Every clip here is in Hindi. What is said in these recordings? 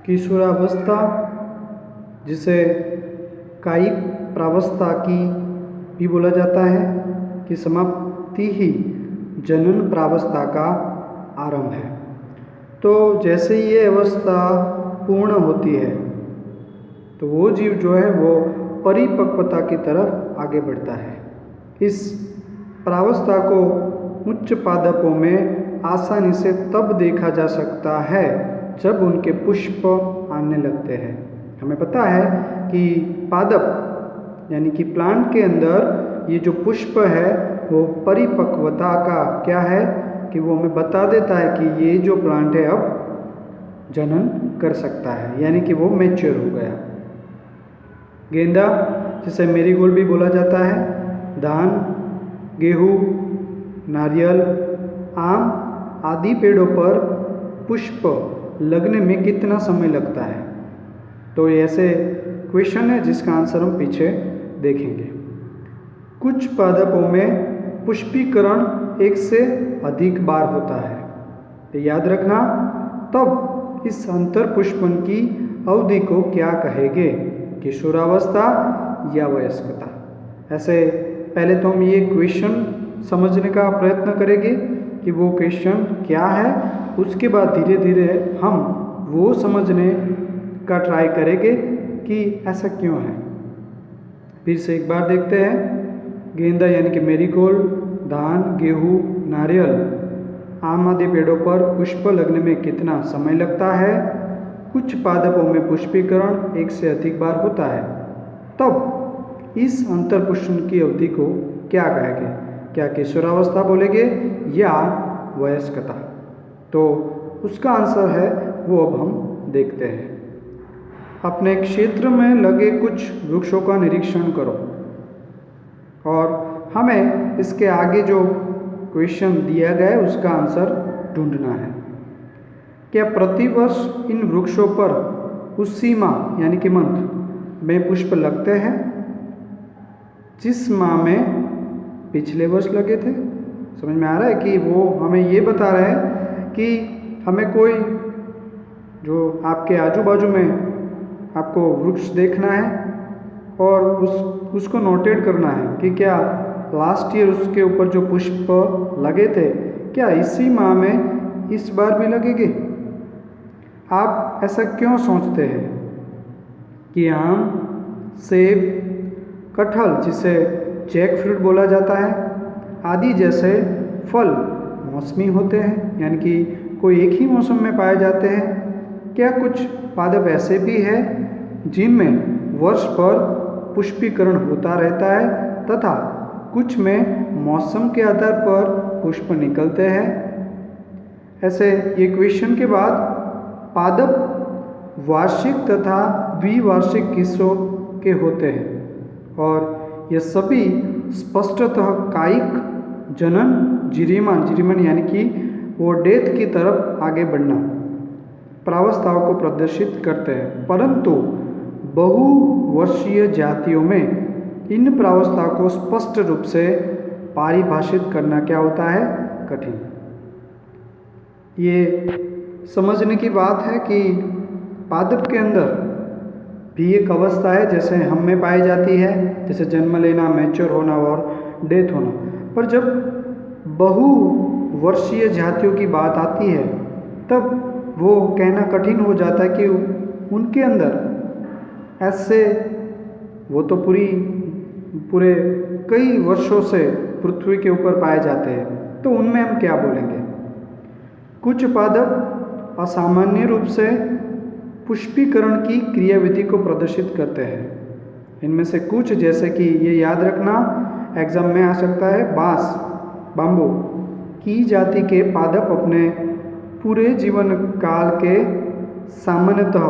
किशोरावस्था, जिसे कायिक प्रावस्था की भी बोला जाता है, की समाप्ति ही जनन प्रावस्था का आरंभ है। तो जैसे ही ये अवस्था पूर्ण होती है तो वो जीव जो है वो परिपक्वता की तरफ आगे बढ़ता है। इस प्रावस्था को उच्च पादपों में आसानी से तब देखा जा सकता है जब उनके पुष्प आने लगते हैं। हमें पता है कि पादप यानी कि प्लांट के अंदर ये जो पुष्प है वो परिपक्वता का क्या है कि वो हमें बता देता है कि ये जो प्लांट है अब जनन कर सकता है, यानी कि वो मैच्योर हो गया। गेंदा, जिसे मेरीगोल्ड भी बोला जाता है, धान, गेहूँ, नारियल, आम आदि पेड़ों पर पुष्प लगने में कितना समय लगता है? तो ये ऐसे क्वेश्चन है जिसका आंसर हम पीछे देखेंगे। कुछ पादपों में पुष्पीकरण 1 से अधिक बार होता है, तो याद रखना। तब इस अंतर पुष्पन की अवधि को क्या कहेंगे? किशोरावस्था या वयस्कता। ऐसे पहले तो हम ये क्वेश्चन समझने का प्रयत्न करेंगे कि वो क्वेश्चन क्या है, उसके बाद धीरे धीरे हम वो समझने का ट्राई करेंगे कि ऐसा क्यों है। फिर से एक बार देखते हैं। गेंदा यानी कि मेरीगोल्ड, धान, गेहूँ, नारियल, आम आदि पेड़ों पर पुष्प लगने में कितना समय लगता है? कुछ पादपों में पुष्पीकरण 1 से अधिक बार होता है। तब इस अंतर पुष्पन की अवधि को क्या कहेंगे? क्या किशोरावस्था बोलेंगे या वयस्कता? तो उसका आंसर है वो अब हम देखते हैं। अपने क्षेत्र में लगे कुछ वृक्षों का निरीक्षण करो और हमें इसके आगे जो क्वेश्चन दिया गया है उसका आंसर ढूंढना है। क्या प्रतिवर्ष इन वृक्षों पर उसी माह यानी कि मंथ में पुष्प लगते हैं जिस माह में पिछले वर्ष लगे थे? समझ में आ रहा है कि वो हमें ये बता रहे हैं कि हमें कोई जो आपके आजू बाजू में आपको वृक्ष देखना है और उसको नोटेट करना है कि क्या लास्ट ईयर उसके ऊपर जो पुष्प लगे थे क्या इसी माह में इस बार भी लगेंगे? आप ऐसा क्यों सोचते हैं कि आम, सेब, कटहल, जिसे जैक फ्रूट बोला जाता है, आदि जैसे फल मौसमी होते हैं, यानी कि कोई एक ही मौसम में पाए जाते हैं? क्या कुछ पादप ऐसे भी हैं जिनमें वर्ष पर पुष्पीकरण होता रहता है तथा कुछ में मौसम के आधार पर पुष्प निकलते हैं? ऐसे ये क्वेश्चन के बाद पादप वार्षिक तथा द्विवार्षिक किस्सों के होते हैं और ये सभी स्पष्टतः कायिक जनन जीरिमन यानी कि वो डेथ की तरफ आगे बढ़ना प्रावस्थाओं को प्रदर्शित करते हैं, परंतु बहुवर्षीय जातियों में इन प्रावस्थाओं को स्पष्ट रूप से परिभाषित करना क्या होता है? कठिन। ये समझने की बात है कि पादप के अंदर भी एक अवस्था है जैसे हम में पाई जाती है, जैसे जन्म लेना, मैच्योर होना और डेथ होना, पर जब बहुवर्षीय जातियों की बात आती है तब वो कहना कठिन हो जाता है कि उनके अंदर ऐसे वो तो पूरे कई वर्षों से पृथ्वी के ऊपर पाए जाते हैं, तो उनमें हम क्या बोलेंगे? कुछ पादप असामान्य रूप से पुष्पीकरण की क्रियाविधि को प्रदर्शित करते हैं। इनमें से कुछ, जैसे कि ये याद रखना एग्जाम में आ सकता है, बांस, बाम्बू की जाति के पादप अपने पूरे जीवन काल के सामान्यतः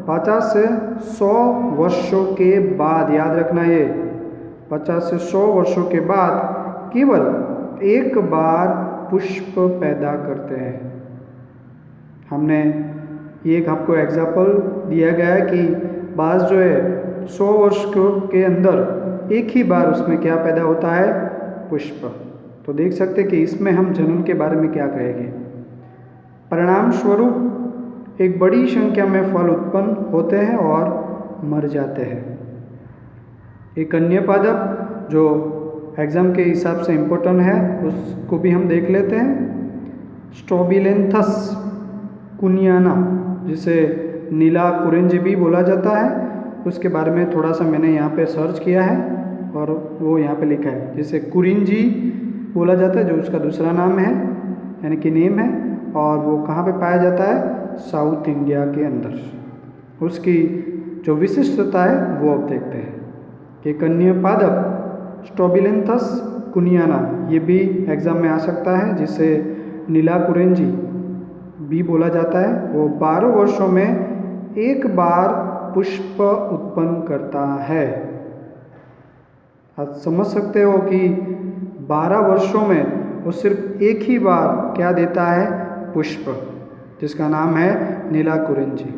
50 से 100 वर्षों के बाद, याद रखना ये 50 से 100 वर्षों के बाद केवल एक बार पुष्प पैदा करते हैं। हमने एक आपको एग्जाम्पल दिया गया है कि बांस जो है 100 वर्ष के अंदर एक ही बार उसमें क्या पैदा होता है? पुष्प। तो देख सकते कि इसमें हम जनन के बारे में क्या कहेंगे। परिणाम स्वरूप एक बड़ी संख्या में फल उत्पन्न होते हैं और मर जाते हैं। एक अन्य पादप जो एग्ज़ाम के हिसाब से इम्पोर्टेंट है उसको भी हम देख लेते हैं। स्ट्रोबिलेंथस कुनियाना, जिसे नीला कुरेंज भी बोला जाता है, उसके बारे में थोड़ा सा मैंने यहाँ पे सर्च किया है और वो यहाँ पे लिखा है। जिसे कुरिंजी बोला जाता है, जो उसका दूसरा नाम है यानी कि नेम है, और वो कहाँ पे पाया जाता है? साउथ इंडिया के अंदर। उसकी जो विशिष्टता है वो अब देखते हैं। एक अन्य पादप स्ट्रोबिलेंथस कुनियाना, ये भी एग्ज़ाम में आ सकता है, जिसे नीला कुरेंजी भी बोला जाता है। वो 12 वर्षों में एक बार पुष्प उत्पन्न करता है। आप समझ सकते हो कि 12 वर्षों में वो सिर्फ एक ही बार क्या देता है? पुष्प, जिसका नाम है नीला कुरेंजी।